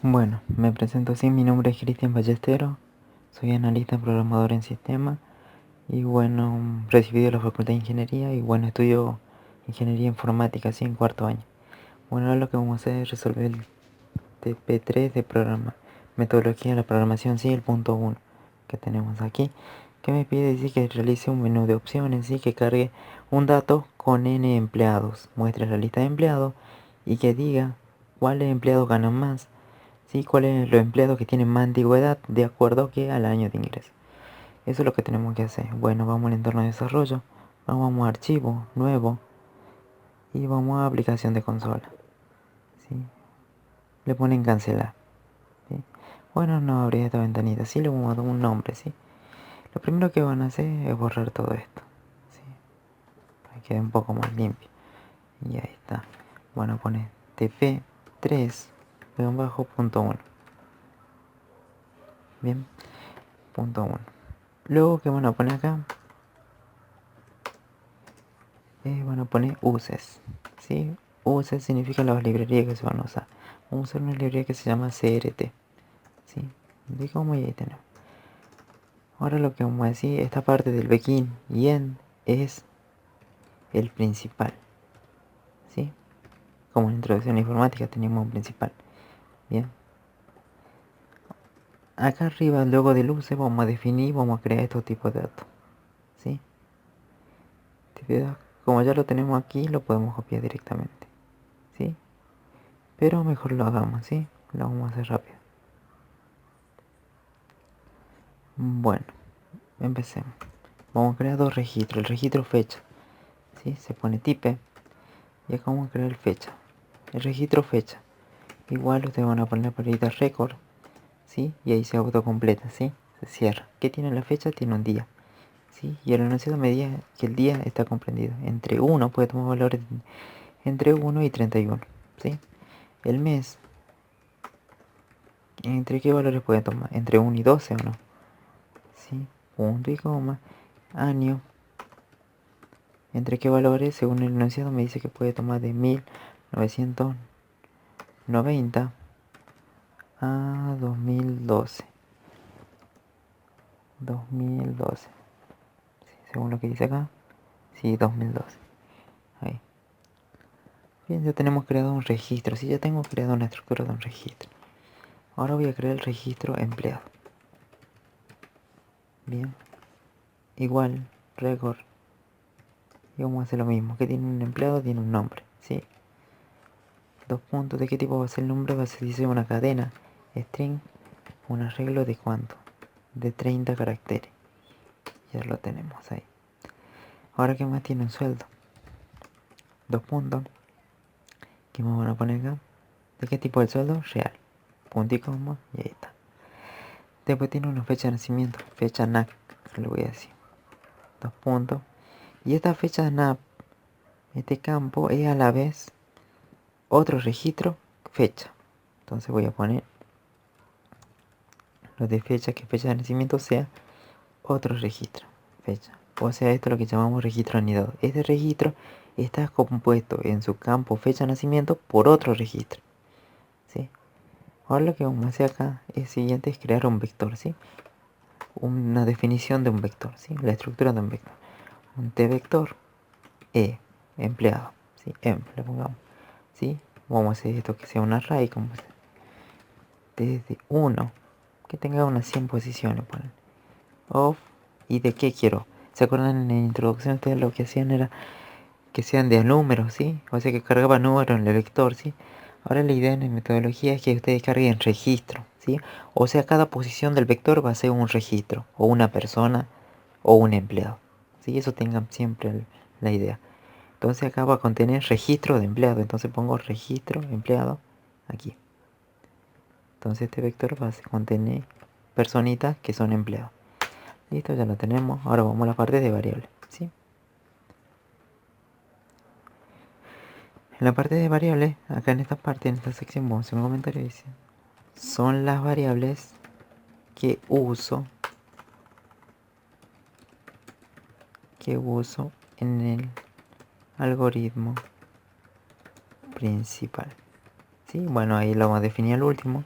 Bueno, me presento así, mi nombre es Cristian Ballesteros, soy analista programador en sistema y bueno, recibí de la Facultad de Ingeniería y bueno, estudio Ingeniería Informática así en cuarto año. Bueno, ahora lo que vamos a hacer es resolver el TP3 de metodología de la programación, sí, el punto 1 que tenemos aquí, que me pide decir que realice un menú de opciones, sí, que cargue un dato con n empleados, muestre la lista de empleados y que diga cuáles empleados ganan más. ¿Sí? ¿Cuáles los empleados que tienen más antigüedad de acuerdo que al año de ingreso? Eso es lo que tenemos que hacer. Bueno, vamos al entorno de desarrollo, vamos a archivo, nuevo y vamos a aplicación de consola. ¿Sí? Le ponen cancelar. ¿Sí? Bueno, no abrir esta ventanita, sí le vamos a dar un nombre, ¿sí? Lo primero que van a hacer es borrar todo esto, ¿sí? Para que quede un poco más limpio. Y ahí está. Bueno, pone tp3-.1. Bien, punto 1. Luego, ¿qué van a poner acá? Van a poner uses, ¿sí? Uses significa las librerías que se van a usar. Vamos a usar una librería que se llama CRT, ¿sí? De cómo ya tenemos. Ahora lo que vamos a decir, esta parte del begin y end es el principal, ¿sí? Como en introducción a informática teníamos un principal. Bien. Acá arriba, luego del use, vamos a definir, vamos a crear estos tipos de datos, ¿sí? Como ya lo tenemos aquí, lo podemos copiar directamente, ¿sí? Pero mejor lo hagamos, ¿sí? Lo vamos a hacer rápido. Bueno, empecemos. Vamos a crear dos registros. El registro fecha, ¿sí? Se pone type y acá vamos a crear el fecha. El registro fecha. Igual ustedes van a poner la palabra record, ¿sí? Y ahí se autocompleta, ¿sí? Se cierra. ¿Qué tiene la fecha? Tiene un día, ¿sí? Y el enunciado medida que el día está comprendido entre 1, puede tomar valores entre 1 y 31, ¿sí? El mes, ¿entre qué valores puede tomar? Entre 1 y 12 o no, ¿sí? Punto y coma. Año, ¿entre qué valores? Según el enunciado me dice que puede tomar de 1990 a 2012. 2012. Sí, según lo que dice acá. Sí, 2012. Ahí. Bien, ya tenemos creado un registro. Sí, ya tengo creado una estructura de un registro. Ahora voy a crear el registro empleado. Bien. Igual, record. Y vamos a hacer lo mismo. Que tiene un empleado, tiene un nombre. ¿Sí? Dos puntos. ¿De qué tipo va a ser el nombre? Va a ser, dice, una cadena. String. Un arreglo de cuánto. De 30 caracteres. Ya lo tenemos ahí. Ahora, ¿qué más tiene un sueldo? Dos puntos. ¿Qué más van a poner acá? ¿De qué tipo de sueldo? Real. Punto y coma. Y ahí está. Después tiene una fecha de nacimiento. Fecha NAC. Le voy a decir. Dos puntos. Y esta fecha NAP, este campo, es a la vez otro registro, fecha. Entonces voy a poner lo de fecha, que fecha de nacimiento sea otro registro, fecha. O sea, esto es lo que llamamos registro anidado. Este registro está compuesto en su campo fecha de nacimiento por otro registro, ¿sí? Ahora lo que vamos a hacer acá es siguiente, es crear un vector, ¿sí? Una definición de un vector, ¿sí? La estructura de un vector. Un t vector e empleado, ¿sí? Le pongamos, ¿sí? Vamos a hacer esto que sea un array, como desde 1, que tenga unas 100 posiciones, ponen. Of, ¿y de qué quiero? ¿Se acuerdan en la introducción ustedes lo que hacían era que sean de números, ¿sí? O sea que cargaba números en el vector, ¿sí? Ahora la idea en la metodología es que ustedes carguen registro, ¿sí? O sea, cada posición del vector va a ser un registro, o una persona, o un empleado, ¿sí? Eso tengan siempre la idea. Entonces acá va a contener registro de empleado, entonces pongo registro empleado aquí. Entonces este vector va a contener personitas que son empleados. Listo, ya lo tenemos. Ahora vamos a la parte de variables, ¿sí? En la parte de variables, acá en esta parte, en esta sección, vamos a hacer un comentario. Dice: son las variables que uso en el algoritmo principal, ¿sí? Bueno, ahí lo vamos a definir al último.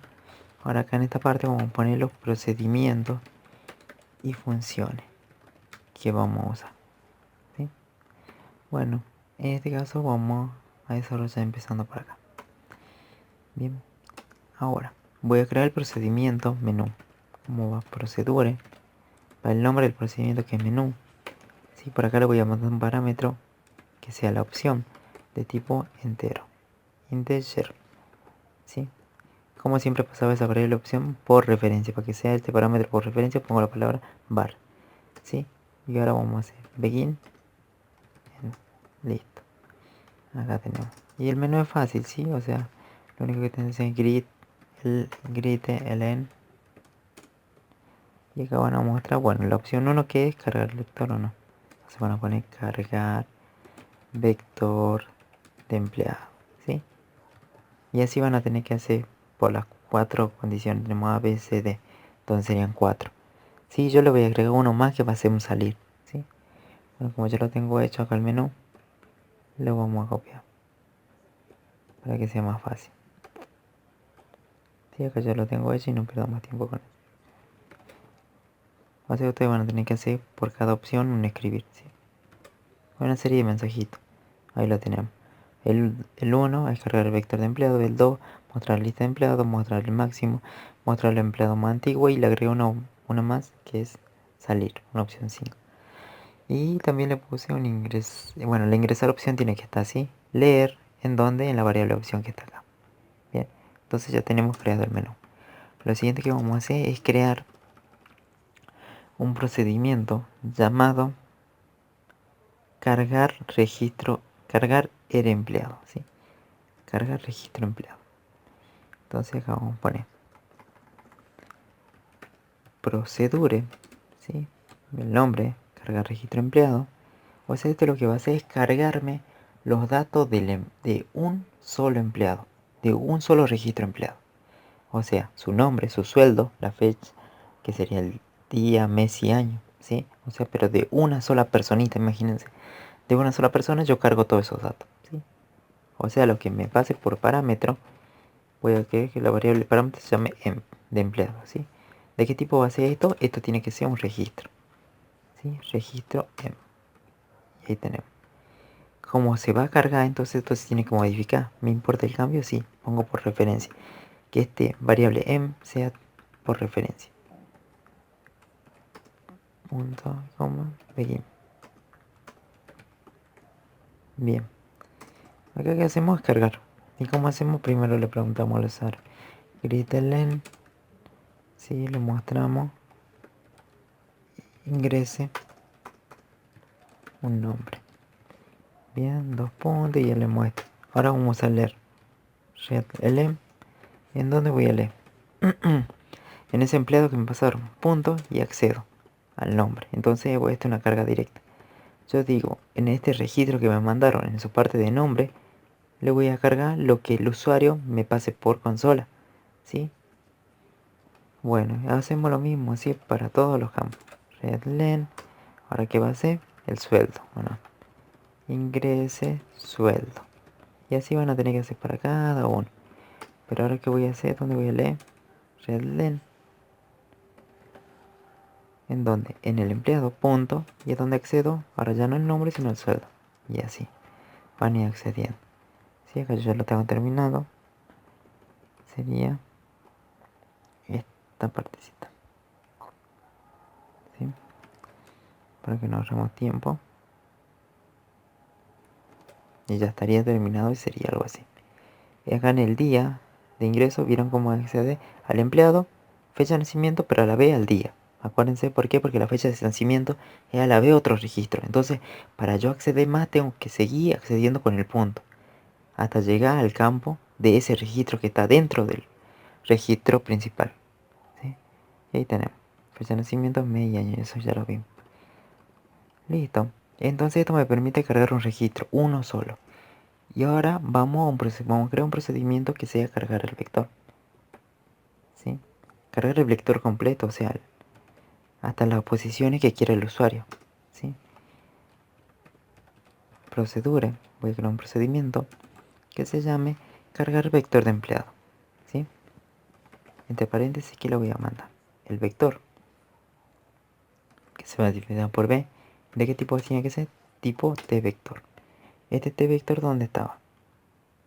Ahora acá en esta parte vamos a poner los procedimientos y funciones que vamos a usar, ¿sí? Bueno, en este caso vamos a desarrollar empezando por acá. Bien, ahora voy a crear el procedimiento menú. Como va procedure, para el nombre del procedimiento que es menú. ¿Sí? Por acá le voy a mandar un parámetro que sea la opción de tipo entero, integer, ¿sí? Como siempre pasaba esa variable opción por referencia, para que sea este parámetro por referencia pongo la palabra var, ¿sí? Y ahora vamos a hacer begin, listo, acá tenemos. Y el menú es fácil, ¿sí? O sea, lo único que tenés es grid, el en. Y acá van a mostrar, bueno, la opción 1 que es cargar el vector o no. Se van a poner cargar vector de empleado, ¿sí? Y así van a tener que hacer por las 4 condiciones. Tenemos A, B, C, D. Entonces serían 4. Sí, yo le voy a agregar uno más que va a ser un salir, ¿sí? Bueno, como ya lo tengo hecho acá el menú, lo vamos a copiar para que sea más fácil. Sí, acá ya lo tengo hecho y no pierdo más tiempo con eso. O sea, ustedes van a tener que hacer por cada opción un escribir, ¿sí? Una serie de mensajitos. Ahí lo tenemos. El 1 es cargar el vector de empleado. El 2 mostrar la lista de empleados, mostrar el máximo, mostrar el empleado más antiguo y le agrego una más que es salir, una opción 5. Y también le puse un ingreso. Bueno, la ingresar opción tiene que estar así. Leer en donde, en la variable opción que está acá. Bien, entonces ya tenemos creado el menú. Lo siguiente que vamos a hacer es crear un procedimiento llamado cargar registro, cargar el empleado, ¿sí? Cargar registro empleado. Entonces acá vamos a poner procedure, ¿sí? El nombre, cargar registro empleado. O sea, esto lo que va a hacer es cargarme los datos de un solo empleado, de un solo registro empleado. O sea, su nombre, su sueldo, la fecha, que sería el día, mes y año, ¿sí? O sea, pero de una sola personita, imagínense. De una sola persona yo cargo todos esos datos, ¿sí? O sea, lo que me pase por parámetro, voy a querer que la variable parámetro se llame emp, de empleado, ¿sí? ¿De qué tipo va a ser esto? Esto tiene que ser un registro, ¿sí? Registro emp. Y ahí tenemos. Como se va a cargar, entonces esto se tiene que modificar. ¿Me importa el cambio? Sí, pongo por referencia. Que este variable emp sea por referencia. Punto, coma, begin. Bien. Acá que hacemos es cargar. ¿Y cómo hacemos? Primero le preguntamos al usuario. Gritelen. Sí, le mostramos. Ingrese un nombre. Bien, 2 puntos y ya le muestro. Ahora vamos a leer. Lm. ¿En dónde voy a leer? En ese empleado que me pasaron. Punto y accedo al nombre. Entonces voy a hacer una carga directa. Yo digo, en este registro que me mandaron, en su parte de nombre, le voy a cargar lo que el usuario me pase por consola, ¿sí? Bueno, hacemos lo mismo así para todos los campos. Redlen, ahora qué va a hacer, el sueldo, bueno, ingrese sueldo. Y así van a tener que hacer para cada uno. Pero ahora qué voy a hacer, ¿dónde voy a leer? Redlen. ¿En dónde? En el empleado, punto. Y es donde accedo, ahora ya no el nombre, sino el sueldo. Y así, van a ir accediendo. Si acá yo ya lo tengo terminado, sería esta partecita, ¿sí? Para que no ahorremos tiempo. Y ya estaría terminado y sería algo así. Y acá en el día de ingreso vieron cómo accede al empleado, fecha de nacimiento, pero a la vez al día. Acuérdense, ¿por qué? Porque la fecha de nacimiento es a la vez otro registro. Entonces, para yo acceder más, tengo que seguir accediendo con el punto hasta llegar al campo de ese registro que está dentro del registro principal, ¿sí? Y ahí tenemos fecha de nacimiento, mes y año. Eso ya lo vimos. Listo. Entonces esto me permite cargar un registro, uno solo. Y ahora vamos a crear un procedimiento que sea cargar el vector, ¿sí? Cargar el vector completo, o sea, hasta las posiciones que quiera el usuario, ¿sí? Procedura, voy a crear un procedimiento que se llame cargar vector de empleado, ¿sí? entre paréntesis, ¿qué le voy a mandar? El vector, que se va a dividir por b. ¿De qué tipo tiene que ser? Tipo t vector. Este t vector, ¿dónde estaba?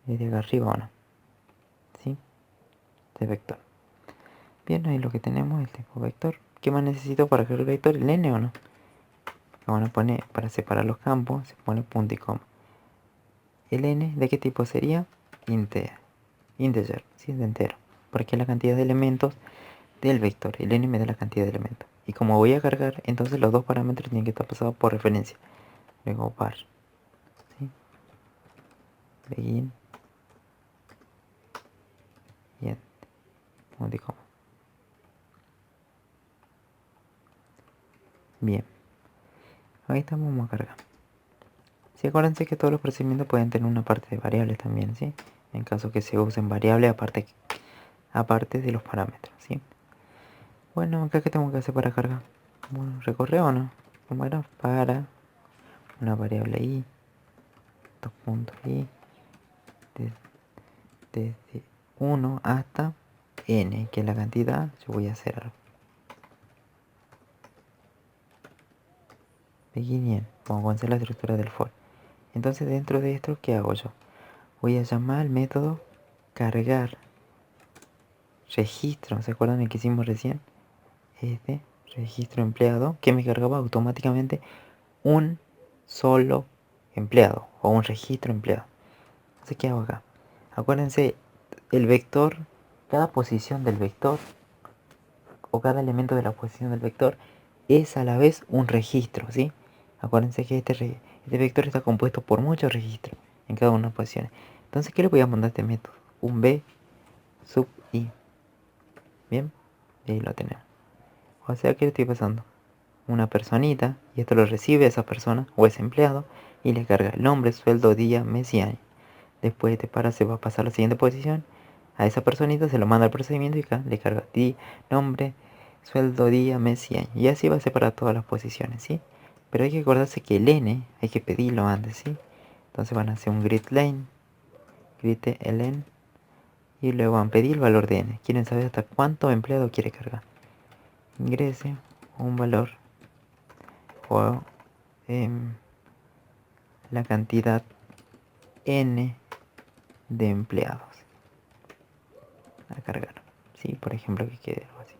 ¿Es de acá arriba o no? ¿Sí? T vector. Bien, ahí lo que tenemos es el tipo vector. ¿Qué más necesito para crear el vector? ¿El n o no? Vamos a poner, para separar los campos, se pone punto y coma. ¿El n de qué tipo sería? Integer, ¿sí? De entero. Porque es la cantidad de elementos del vector. El n me da la cantidad de elementos. Y como voy a cargar, entonces los dos parámetros tienen que estar pasados por referencia. Luego par. ¿Sí? Begin. Y end. Punto y coma. Bien. Ahí estamos, vamos a cargar. Sí, acuérdense que todos los procedimientos pueden tener una parte de variables también, ¿sí? En caso que se usen variables aparte de los parámetros, ¿sí? Bueno, acá qué tengo que hacer para cargar. Bueno, recorre o no. Como era para una variable i, dos puntos i, desde 1 hasta n, que es la cantidad. Yo voy a hacer algo. Begin y end. Vamos a hacer la estructura del for. Entonces dentro de esto, ¿qué hago yo? Voy a llamar al método cargar registro. ¿Se acuerdan el que hicimos recién? Este registro empleado, que me cargaba automáticamente un solo empleado o un registro empleado. Entonces, ¿qué hago acá? Acuérdense, el vector, cada posición del vector o cada elemento de la posición del vector es a la vez un registro, ¿sí? Acuérdense que este vector está compuesto por muchos registros en cada una de las posiciones. Entonces, ¿qué le voy a mandar a este método? Un b sub i. Bien, y ahí lo tenemos. O sea, ¿qué le estoy pasando? Una personita, y esto lo recibe esa persona o ese empleado, y le carga el nombre, sueldo, día, mes y año. Después se va a pasar a la siguiente posición, a esa personita se lo manda al procedimiento y acá le carga nombre, sueldo, día, mes y año. Y así va a separar todas las posiciones, ¿sí? Pero hay que acordarse que el n hay que pedirlo antes, ¿sí? Entonces van a hacer un greet len, greet ln, y luego van a pedir el valor de n. Quieren saber hasta cuánto empleado quiere cargar. Ingrese un valor o la cantidad n de empleados a cargar. Sí, por ejemplo, que quede algo así.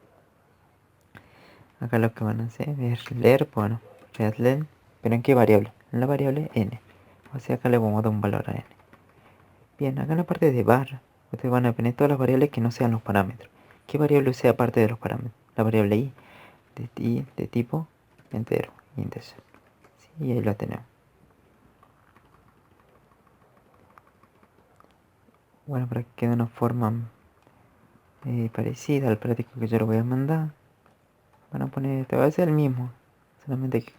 Acá lo que van a hacer es leer, bueno, readlen, pero ¿en qué variable? En la variable n. O sea, acá le vamos a dar un valor a n. Bien, acá en la parte de var, ustedes van a poner todas las variables que no sean los parámetros. ¿Qué variable sea parte de los parámetros? La variable i, de tipo entero, integer. Sí, y ahí lo tenemos. Bueno, para que quede una forma parecida al práctico que yo lo voy a mandar, van a poner, te va a ser el mismo, solamente que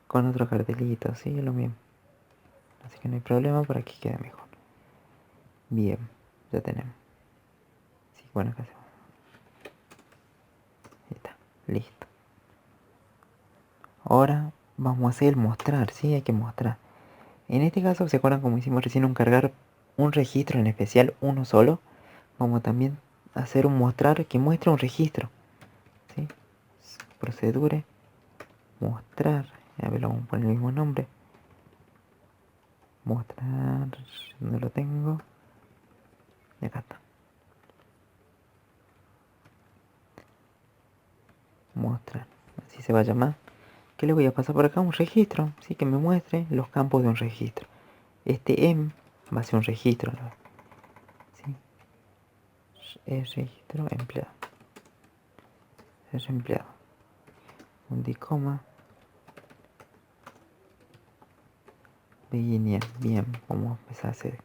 con otro cartelito, sí, es lo mismo. Así que no hay problema, para que quede mejor. Bien, ya tenemos. Sí, bueno, acá hacemos. Ahí está, listo. Ahora vamos a hacer el mostrar, sí, hay que mostrar. En este caso, ¿se acuerdan como hicimos recién un cargar un registro en especial, uno solo? Vamos también a hacer un mostrar que muestre un registro, ¿sí? Procedure, mostrar, a ver, lo vamos a poner el mismo nombre. Mostrar, ¿dónde lo tengo? Y acá está. Mostrar, así se va a llamar. ¿Qué le voy a pasar por acá? Un registro, ¿sí? Que me muestre los campos de un registro. Este va a ser un registro, ¿no? ¿Sí? Es registro empleado. Es empleado. Un dicoma. Bien, bien, vamos a empezar a hacer.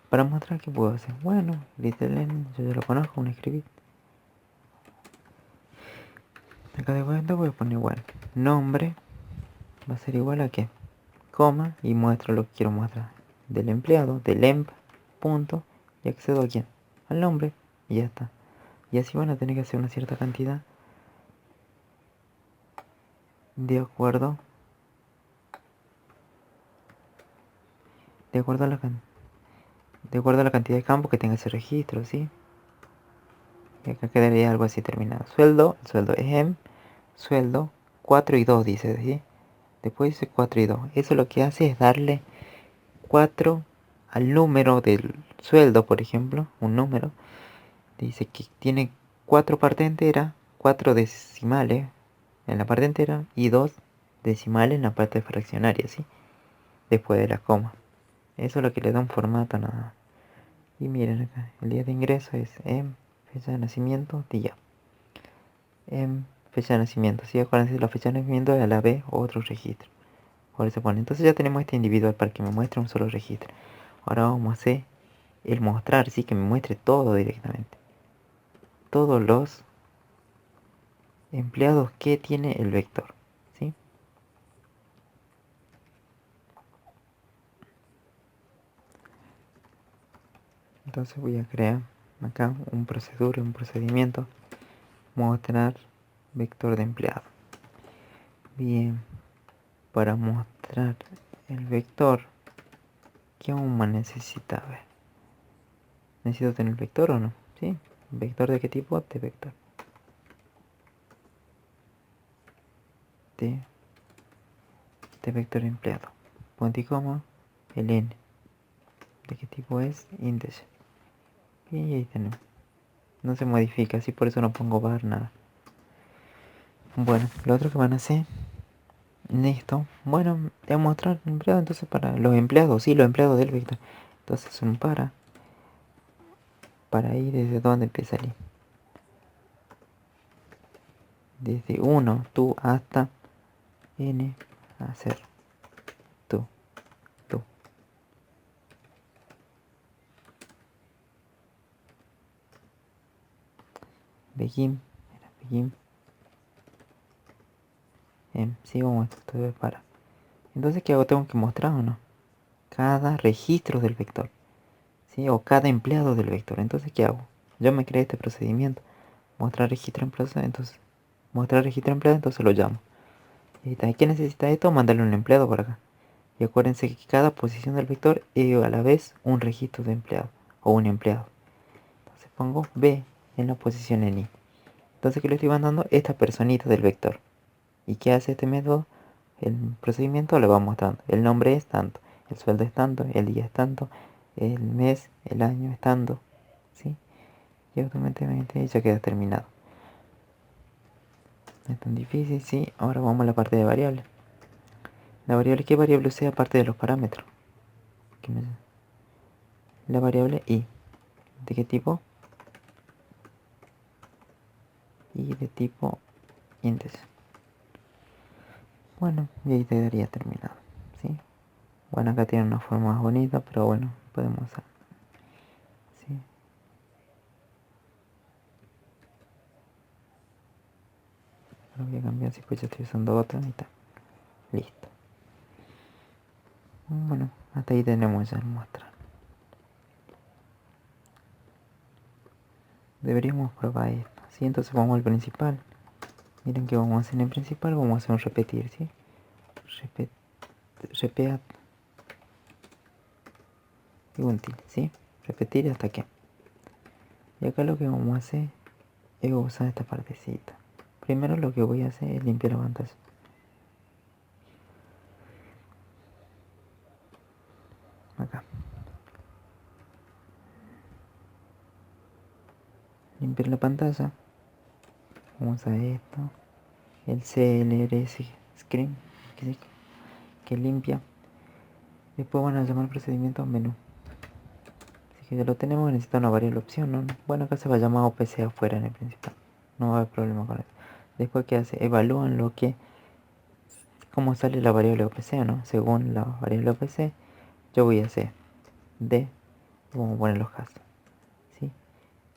Para mostrar qué puedo hacer. Bueno, little yo ya lo conozco, un script. Acá de vuelta voy a poner igual. Nombre va a ser igual a qué, coma, y muestro lo que quiero mostrar. Del empleado, del emp, punto, y accedo a quién, al nombre, y ya está. Y así van a tener que hacer una cierta cantidad de acuerdo de acuerdo a la cantidad de campos que tenga ese registro, ¿sí? Y acá quedaría algo así terminado. Sueldo, el sueldo es em, sueldo 4 y 2 dice, ¿sí? Después dice 4 y 2. Eso lo que hace es darle 4 al número del sueldo, por ejemplo, un número. Dice que tiene 4 partes enteras, 4 decimales en la parte entera y 2 decimales en la parte fraccionaria, ¿sí? Después de la coma. Eso es lo que le da un formato nada más. Y miren acá, el día de ingreso es en fecha de nacimiento, día. En fecha de nacimiento, ¿sí? Acuérdense, la fecha de nacimiento es a la vez otro registro. Por eso pone, entonces ya tenemos este individual para que me muestre un solo registro. Ahora vamos a hacer el mostrar, ¿sí? Que me muestre todo directamente. Todos los empleados que tiene el vector, ¿sí? Entonces voy a crear acá un procedimiento, mostrar vector de empleado. Bien, para mostrar el vector, ¿qué aún más necesita? A ver, ¿necesito tener el vector o no? ¿Sí? ¿Vector de qué tipo? De vector. De vector empleado. Punto y coma, el n. ¿De qué tipo es? Integer. Y ahí tenemos. No se modifica, así por eso no pongo var, nada. Bueno, lo otro que van a hacer, listo. Bueno, voy a mostrar empleado, entonces para los empleados, sí, los empleados del vector. Entonces son para ir desde donde empieza el i. Desde 1, tú, hasta n, hacer tú. Begin, begin, sí, vamos a esto para. Entonces, ¿qué hago? Tengo que mostrar o no cada registro del vector, ¿sí? O cada empleado del vector. Entonces, ¿qué hago? Yo me creé este procedimiento, mostrar registro empleado, entonces mostrar registro empleado, entonces lo llamo. ¿Y qué necesita esto? Mandarle un empleado por acá. Y acuérdense que cada posición del vector es a la vez un registro de empleado o un empleado. Entonces pongo B en la posición en I. Entonces, ¿qué le estoy mandando? Esta personita del vector. ¿Y qué hace este método? El procedimiento le va mostrando. El nombre es tanto, el sueldo es tanto, el día es tanto, el mes, el año es tanto, ¿sí? Y automáticamente ya queda terminado. No es tan difícil, ¿sí? Ahora vamos a la parte de variables. La variable, ¿qué variable sea aparte de los parámetros? La variable i. ¿De qué tipo? Y de tipo índice. Bueno, y ahí quedaría terminado, ¿sí? Bueno, acá tiene una forma más bonita, pero bueno, podemos hacer, ¿sí? Lo voy a cambiar, si pues ya estoy usando otra y tal. Listo. Bueno, hasta ahí tenemos ya el muestra. Deberíamos probar esto, ¿sí? Entonces vamos al principal. Miren que vamos a hacer en el principal, vamos a hacer un repetir, ¿sí? Repeat y útil, ¿sí? Repetir hasta que. Y acá lo que vamos a hacer es usar esta partecita. Primero lo que voy a hacer es limpiar la pantalla. Acá. Limpiar la pantalla. Vamos a esto. El CLRS Screen que limpia. Después van a llamar procedimiento menú. Así que ya lo tenemos, necesita una variable opción, ¿no? Bueno, acá se va a llamar OPC afuera en el principal. No va a haber problema con eso. Después, ¿qué hace? Evalúan cómo sale la variable OPC, ¿no? Según la variable OPC, yo voy a hacer D, vamos a poner los casos, ¿sí?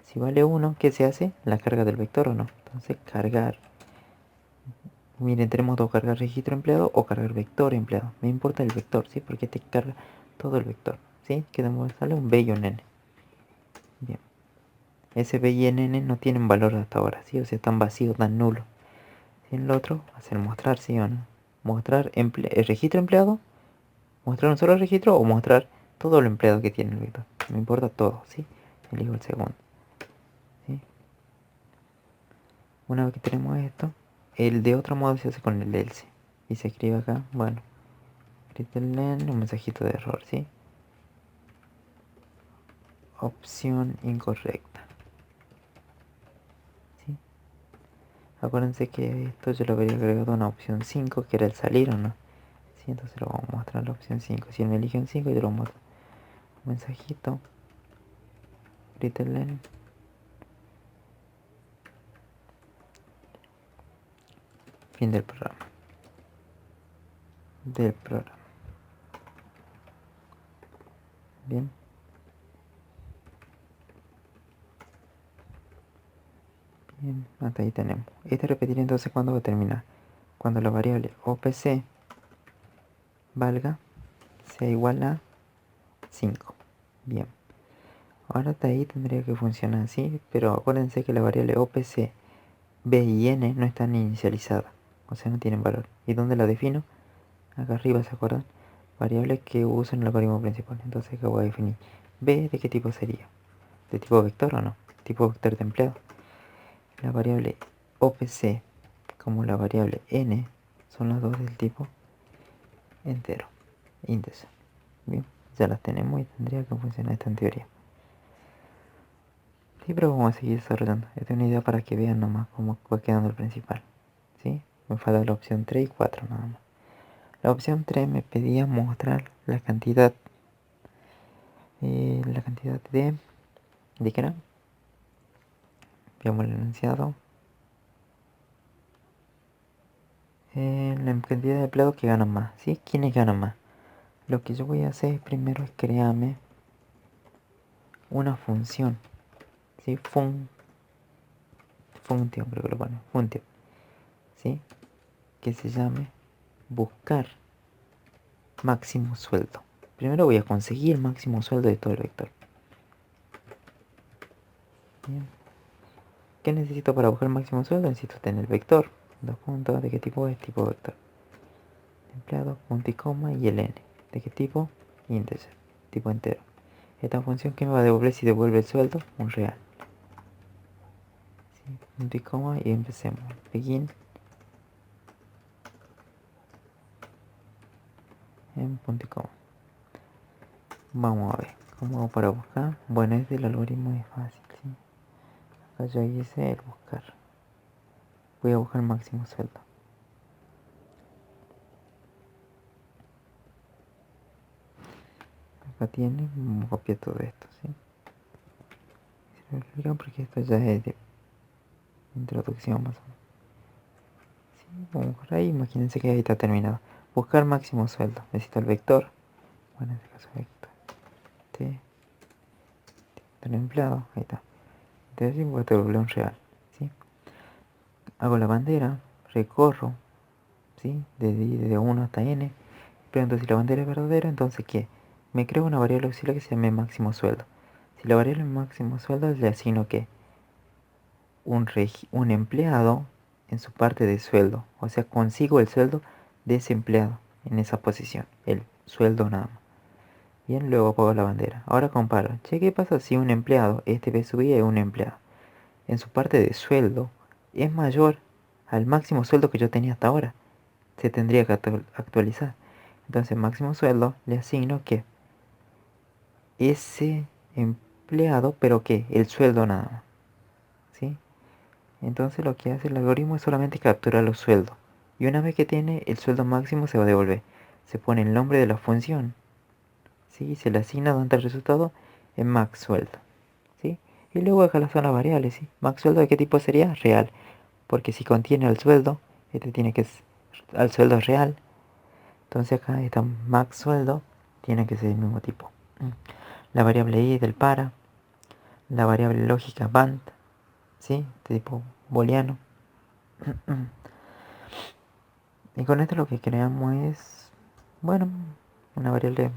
Si vale 1, ¿qué se hace? La carga del vector o no. Entonces, cargar. Miren, tenemos dos, cargar registro empleado o cargar vector empleado. Me importa el vector, ¿sí? Porque te carga todo el vector, ¿sí? Que sale un B y un N. Bien. Ese B y N no tienen valor hasta ahora, ¿sí? O sea, están vacíos, tan nulos. ¿Sí? En el otro, hacer mostrar, ¿sí o no? Mostrar el registro empleado, mostrar un solo registro o mostrar todo lo empleado que tiene el vector. Me importa todo, ¿sí? Elijo el segundo, ¿sí? Una vez que tenemos esto, el de otro modo se hace con el else. Y se escribe acá, bueno, return un mensajito de error, ¿sí? Opción incorrecta. ¿Sí? Acuérdense que esto yo lo habría agregado a una opción 5, que era el salir o no. ¿Sí? Entonces lo vamos a mostrar la opción 5. Si él me elige un 5, yo lo muestro. Un mensajito. Return. Fin del programa. Bien. Bien, hasta ahí tenemos. Repetir entonces cuando va a terminar. Cuando la variable OPC valga sea igual a 5. Bien. Ahora hasta ahí tendría que funcionar así, pero acuérdense que la variable OPC, B y N no están inicializadas. O sea, no tienen valor. ¿Y dónde la defino? Acá arriba, ¿se acuerdan? Variables que uso en el algoritmo principal. Entonces acá voy a definir B, ¿de qué tipo sería? ¿De tipo vector o no? Tipo vector de empleado. La variable OPC como la variable N son las dos del tipo entero, índice. Bien, ya las tenemos y tendría que funcionar esto en teoría. Sí, pero vamos a seguir desarrollando. Esta es una idea para que vean nomás cómo va quedando el principal. ¿Sí? Me falta la opción 3 y 4 nada más. La opción 3 me pedía mostrar la cantidad ¿de qué era? Veamos el enunciado. La cantidad de empleados que ganan más. ¿Sí? ¿Quiénes ganan más? Lo que yo voy a hacer primero es crearme una función. ¿Sí? Function, creo que lo pone. Function. ¿Sí? Que se llame buscar máximo sueldo. Primero voy a conseguir el máximo sueldo de todo el vector. Bien. ¿Qué necesito para buscar el máximo sueldo? Necesito tener el vector. Dos puntos. ¿De qué tipo es? Tipo vector. Empleado, punto y coma y el n. ¿De qué tipo? Integer. Tipo entero. Esta función que me va a devolver si devuelve el sueldo, un real. ¿Sí? Punto y coma y empecemos. Begin en punto y coma. Vamos a ver. ¿Cómo hago para buscar? Bueno, este el algoritmo es fácil, ¿sí? Acá yo hice el buscar. Voy a buscar el máximo sueldo. Acá tiene, vamos a copiar todo esto, ¿sí? Se lo explico porque esto ya es de introducción más o menos. ¿Sí? Vamos por ahí, imagínense que ahí está terminado. Buscar máximo sueldo. Necesito el vector. Bueno, en este caso vector. T. El empleado, ahí está. Entonces voy a devolver un real, ¿sí? Hago la bandera, recorro, ¿sí? Desde 1 hasta n. Pregunto si la bandera es verdadera, entonces ¿qué? Me creo una variable auxiliar que se llame máximo sueldo. Si la variable máximo sueldo le asigno ¿qué? Un empleado en su parte de sueldo. O sea, consigo el sueldo de ese empleado en esa posición. El sueldo nada más. Bien, luego pongo la bandera. Ahora comparo. Che, ¿qué pasa si un empleado, este B sub I es un empleado, en su parte de sueldo es mayor al máximo sueldo que yo tenía hasta ahora? Se tendría que actualizar. Entonces, máximo sueldo le asigno que ese empleado, pero que el sueldo nada más. ¿Sí? Entonces lo que hace el algoritmo es solamente capturar los sueldos. Y una vez que tiene el sueldo máximo se va a devolver. Se pone el nombre de la función. ¿Sí? Se le asigna donde el resultado es max sueldo. ¿Sí? Y luego deja la zona variable. ¿Sí? Max sueldo de qué tipo sería? Real. Porque si contiene el sueldo, este tiene que ser al sueldo real. Entonces acá está max sueldo, tiene que ser del mismo tipo. La variable i del para. La variable lógica band. ¿Sí? De tipo booleano. Y con esto lo que creamos es, bueno, una variable,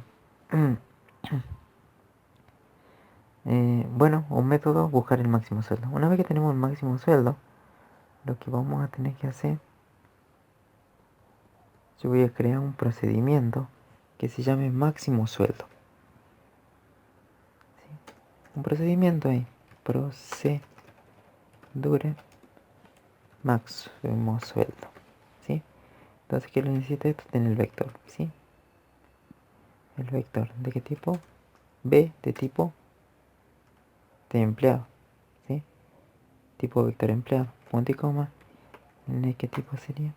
bueno, un método, buscar el máximo sueldo. Una vez que tenemos el máximo sueldo, lo que vamos a tener que hacer, yo voy a crear un procedimiento que se llame máximo sueldo. ¿Sí? Un procedimiento ahí, procedure máximo sueldo, ¿sí? Entonces, ¿qué lo necesita esto? Tiene el vector, ¿sí? El vector, ¿de qué tipo? B, de tipo de empleado, ¿sí? Tipo vector empleado, punto y coma. ¿En qué tipo sería?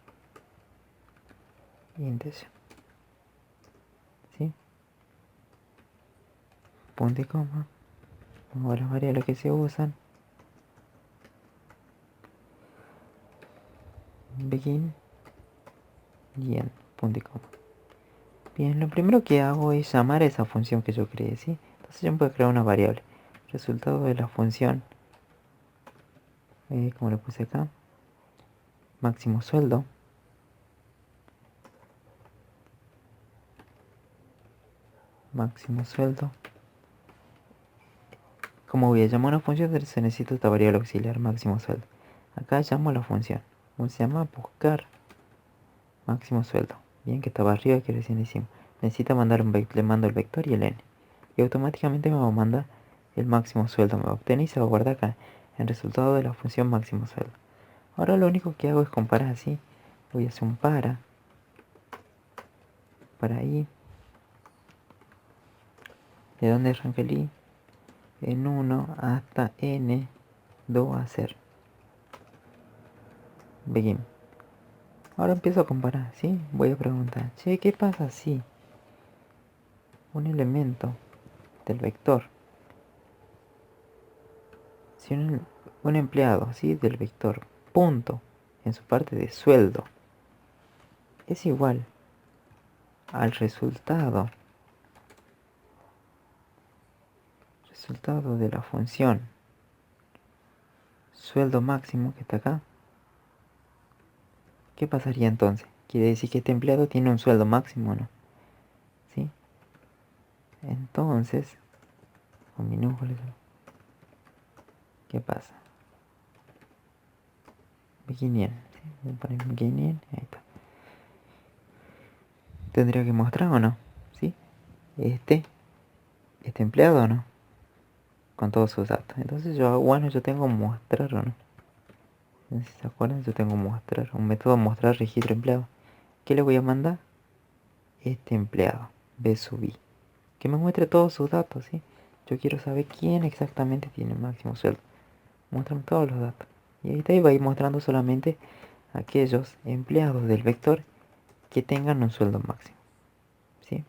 Integer, ¿sí? Punto y coma. Ahora las variables que se usan. Begin y end, punto y coma. Bien, lo primero que hago es llamar a esa función que yo creé, ¿sí? Entonces yo puedo crear una variable. Resultado de la función, como le puse acá, máximo sueldo. Máximo sueldo. Como voy a llamar a una función, se necesita esta variable auxiliar, máximo sueldo. Acá llamo a la función. ¿Cómo se llama? Buscar máximo sueldo. Bien, que estaba arriba que recién hicimos. Necesita mandar un vector, le mando el vector y el n. Y automáticamente me va a mandar el máximo sueldo. Me va a obtener y se va a guardar acá el resultado de la función máximo sueldo. Ahora lo único que hago es comparar así. Voy a hacer un para i. ¿De dónde arranca el i? En 1 hasta n 2 a 0. Begin. Ahora empiezo a comparar, ¿sí? Voy a preguntar, che, ¿qué pasa si un elemento del vector, si un empleado, ¿sí? Del vector, punto, en su parte de sueldo, es igual al resultado de la función sueldo máximo que está acá? ¿Qué pasaría entonces? Quiere decir que este empleado tiene un sueldo máximo, ¿no? ¿Sí? Entonces, con minúsculas, ¿qué pasa? Beginning, ¿sí? Voy a poner beginning, ahí está. Tendría que mostrar o no, ¿sí? Este empleado o no, con todos sus datos. Entonces yo, bueno, yo tengo mostrar o no. Si se acuerdan, yo tengo mostrar, un método mostrar registro empleado. ¿Qué le voy a mandar? Este empleado, b sub i, que me muestre todos sus datos, ¿sí? Yo quiero saber quién exactamente tiene el máximo sueldo. Muéstrame todos los datos. Y ahí va a ir mostrando solamente aquellos empleados del vector que tengan un sueldo máximo, ¿sí?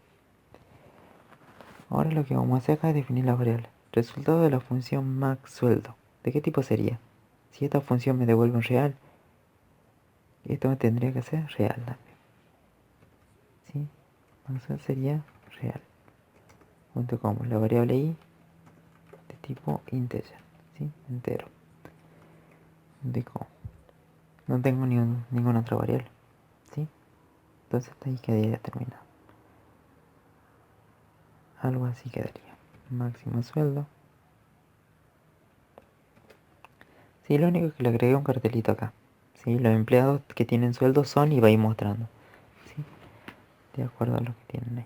Ahora lo que vamos a hacer acá es definir la variable. Resultado de la función max sueldo. ¿De qué tipo sería? Si esta función me devuelve un real, esto me tendría que ser real también, ¿sí? Entonces sería real. Junto con la variable i de tipo integer, ¿sí? Entero. No tengo ninguna otra variable, ¿sí? Entonces hasta ahí quedaría terminado. Algo así quedaría. Máximo sueldo. Sí, lo único que le agregué un cartelito acá. ¿Sí? Los empleados que tienen sueldo son y va a ir mostrando, ¿sí? De acuerdo a lo que tienen ahí.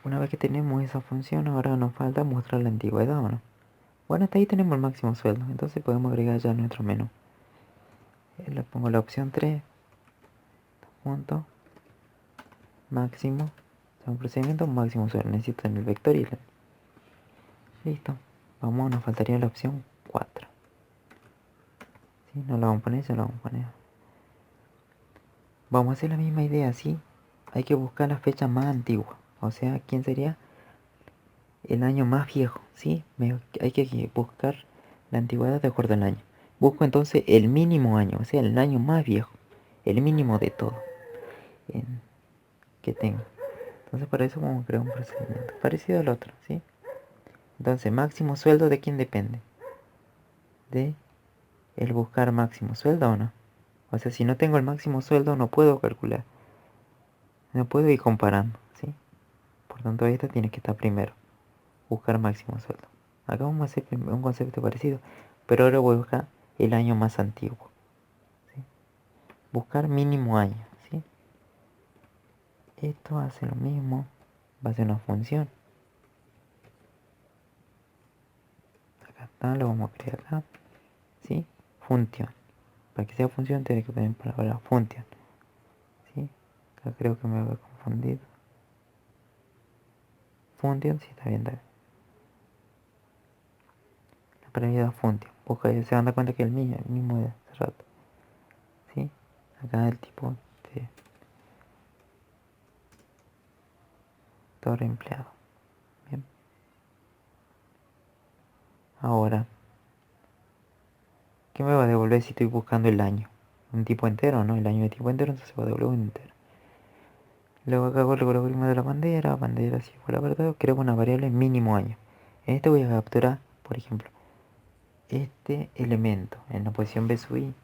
Una vez que tenemos esa función, ahora nos falta mostrar la antigüedad, ¿o no? Bueno, hasta ahí tenemos el máximo sueldo. Entonces podemos agregar ya nuestro menú. Le pongo la opción 3. Punto. Máximo. O sea, un procedimiento máximo sueldo. Necesito en el vector y listo. Vamos, nos faltaría la opción 4. ¿Sí? No la vamos a poner, ya la vamos a poner. Vamos a hacer la misma idea, ¿sí? Hay que buscar la fecha más antigua. O sea, ¿quién sería? El año más viejo, ¿sí? Hay que buscar la antigüedad de acuerdo al año. Busco entonces el mínimo año, o sea, el año más viejo. El mínimo de todo que tenga. Entonces para eso vamos a crear un procedimiento parecido al otro, ¿sí? Entonces, máximo sueldo, ¿de quién depende? De el buscar máximo sueldo o no. O sea, si no tengo el máximo sueldo no puedo calcular. No puedo ir comparando, ¿sí? Por tanto, esta tiene que estar primero. Buscar máximo sueldo. Acá vamos a hacer un concepto parecido, pero ahora voy a buscar el año más antiguo, ¿sí? Buscar mínimo año, ¿sí? Esto hace lo mismo, va a ser una función. Acá está, lo vamos a crear acá, ¿sí? Función. para que sea función tiene que poner palabra function, ¿sí? Acá creo que me había confundido. Function, sí, está bien, está bien. La paralela function, busca, se van a dar cuenta que es el mismo de hace rato, ¿sí? Acá el tipo de empleado. Bien. Ahora, ¿qué me va a devolver si estoy buscando el año? Un tipo entero, ¿no? El año de tipo entero, entonces va a devolver un entero. Luego acá hago el algoritmo de la bandera si fue la verdad, creo una variable mínimo año. En este voy a capturar, por ejemplo, este elemento en la posición B sub i,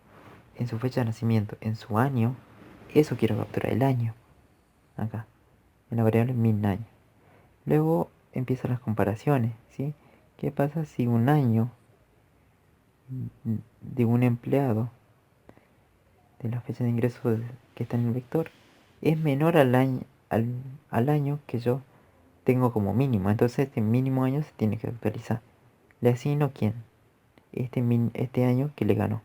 en su fecha de nacimiento, en su año, eso quiero capturar, el año, acá, en la variable min año. Luego empiezan las comparaciones, ¿sí? ¿Qué pasa si un año de un empleado de la fecha de ingreso que está en el vector es menor al año que yo tengo como mínimo? Entonces este mínimo año se tiene que actualizar. Le asigno quién, este año que le ganó.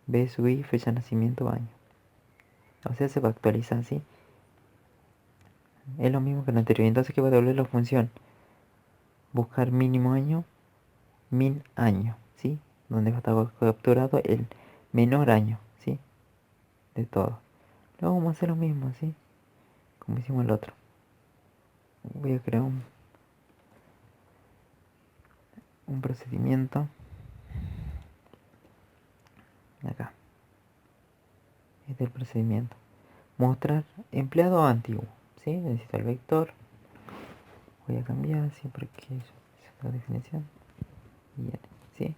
B sub i, fecha de nacimiento, año. O sea, se va a actualizar, ¿sí? Es lo mismo que lo anterior. Entonces, ¿qué va a devolver la función? Buscar mínimo año, min año, ¿sí? Donde va a estar capturado el menor año, ¿sí? De todo. Luego vamos a hacer lo mismo, ¿sí? Como hicimos el otro. Voy a crear un procedimiento. Acá. Este es el procedimiento. Mostrar empleado antiguo, ¿sí? Necesito el vector. Voy a cambiar así porque es la definición. Bien, ¿sí?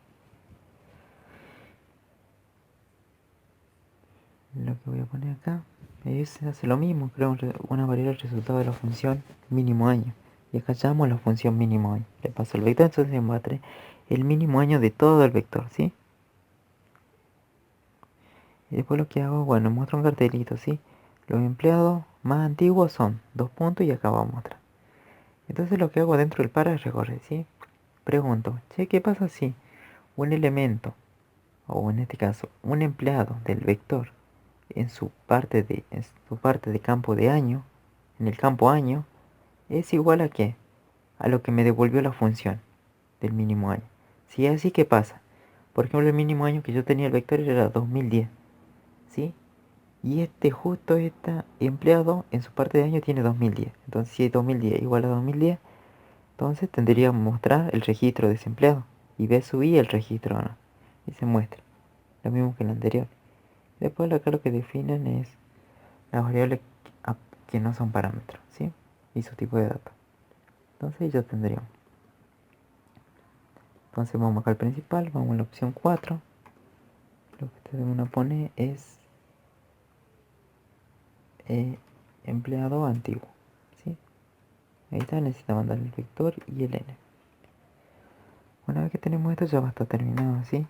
Lo que voy a poner acá es hacer lo mismo, creo una variable resultado de la función mínimo año. Y acá llamamos la función mínimo año. Le paso el vector, entonces me va a traer el mínimo año de todo el vector, ¿sí? Y después lo que hago, bueno, muestro un cartelito, ¿sí? Los empleados más antiguos son dos puntos y acá vamos a mostrar. Entonces lo que hago dentro del para es recorrer, ¿sí? Pregunto, che, ¿qué pasa si un elemento, o en este caso, un empleado del vector, en su parte de campo de año, en el campo año, es igual a qué? A lo que me devolvió la función del mínimo año. Si es así, ¿qué pasa? Por ejemplo, el mínimo año que yo tenía el vector era 2010, ¿sí? Y justo este empleado en su parte de año tiene 2010. Entonces, si es 2010 igual a 2010, entonces tendría que mostrar el registro de ese empleado. Y B sub i el registro, ¿no? Y se muestra. Lo mismo que el anterior. Después acá lo que definen es las variables que no son parámetros, ¿sí? Y su tipo de datos. Entonces ya tendríamos. Entonces vamos acá al principal, vamos a la opción 4. Lo que ustedes van a poner es empleado antiguo, ¿sí? Ahí está, necesita mandar el vector y el n. Una vez que tenemos esto ya va a estar terminado, ¿sí?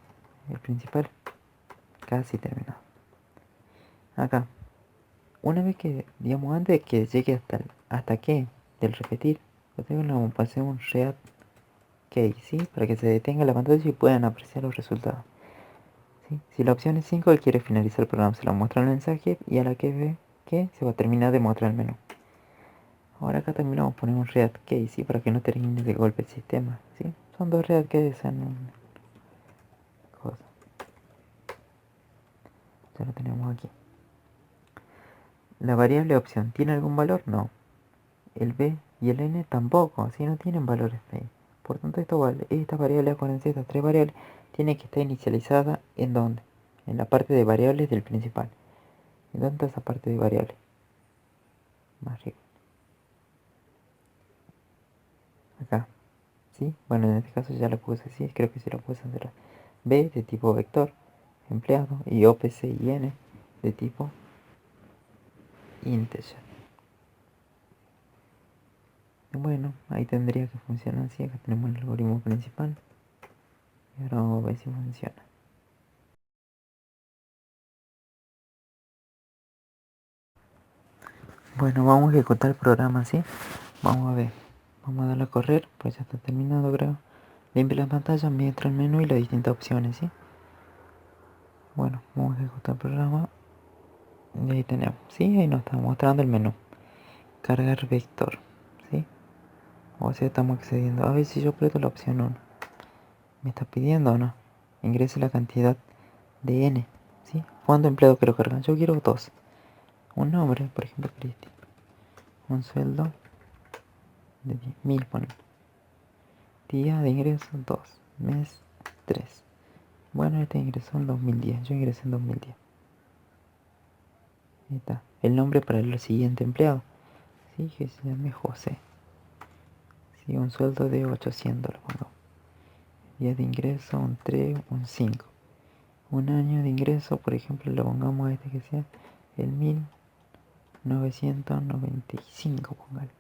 El principal casi terminado. Acá, una vez que, digamos, antes de que llegue hasta que del repetir, lo vamos a hacer un read case, ¿sí? Para que se detenga la pantalla y puedan apreciar los resultados, ¿sí? Si la opción es 5, él quiere finalizar el programa, se lo muestra el mensaje y a la que ve que se va a terminar de mostrar el menú. Ahora acá también vamos a poner un read case, ¿sí? Para que no termine de golpe el sistema, ¿sí? Son dos read cases en una cosa. Ya lo tenemos aquí. La variable opción, ¿tiene algún valor? No. El b y el n tampoco, así no tienen valores ahí. Por tanto, esta variable, acuérdense, estas tres variables tienen que estar inicializada ¿en dónde? En la parte de variables del principal. ¿En dónde está esa parte de variables? Más arriba. Acá. ¿Sí? Bueno, en este caso ya lo puse así, creo que sí lo puse hacer. B de tipo vector, empleado, y OPC y N de tipo integer. Bueno, ahí tendría que funcionar así. Acá tenemos el algoritmo principal. Y ahora vamos a ver si funciona. Bueno, vamos a ejecutar el programa así. Vamos a ver. Vamos a darle a correr, pues ya está terminado, creo. Limpia la pantalla, muestra el menú y las distintas opciones, ¿sí? Bueno, vamos a ejecutar el programa. Y ahí tenemos, ¿sí? Ahí nos está mostrando el menú. Cargar vector, ¿sí? O sea, estamos accediendo. A ver si yo aprieto la opción 1. ¿Me está pidiendo o no? Ingrese la cantidad de n, ¿sí? ¿Cuánto empleado quiero cargar? Yo quiero 2. Un nombre, por ejemplo, Cristian. Un sueldo de 10.000, ponen. Día de ingreso 2. Mes 3. Bueno, este ingresó en 2010. Yo ingresé en 2010. Ahí está. El nombre para el siguiente empleado. Sí, que se llame José. Sí, un sueldo de 800 lo pongo. Día de ingreso un 3, un 5. Un año de ingreso, por ejemplo, lo pongamos a este que sea el 1995, póngale.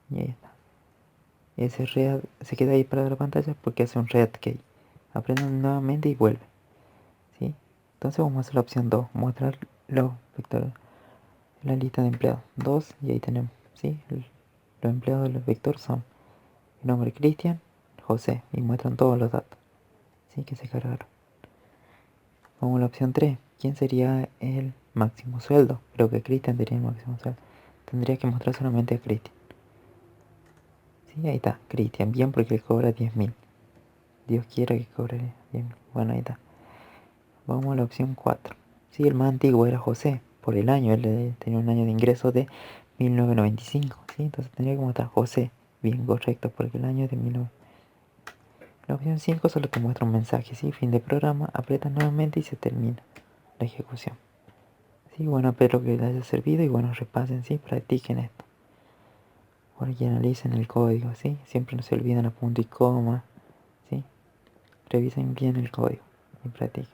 Y ahí está. Ese read se queda ahí para la pantalla porque hace un read key. Aprendan nuevamente y vuelve. ¿Sí? Entonces vamos a hacer la opción 2. Mostrar los vectores. La lista de empleados. 2 y ahí tenemos. ¿Sí? Los empleados de los vectores son el nombre Cristian, José. Y muestran todos los datos. ¿Sí? Que se cargaron. Vamos a la opción 3. ¿Quién sería el máximo sueldo? Creo que Cristian sería el máximo sueldo. Tendría que mostrar solamente a Cristian. Sí, ahí está, Cristian. Bien, porque él cobra 10.000. Dios quiera que cobre 10.000. Bueno, ahí está. Vamos a la opción 4. Sí, el más antiguo era José. Por el año, él tenía un año de ingreso de 1995. ¿Sí? Entonces tendría que mostrar José. Bien, correcto, porque el año es de 19. La opción 5 solo te muestra un mensaje. ¿Sí? Fin de programa. Aprietas nuevamente y se termina la ejecución. Sí, bueno, espero que les haya servido y bueno, repasen, sí, practiquen esto. Ahora que analicen el código, ¿sí? Siempre no se olviden la punto y coma, ¿sí? Revisen bien el código y practiquen.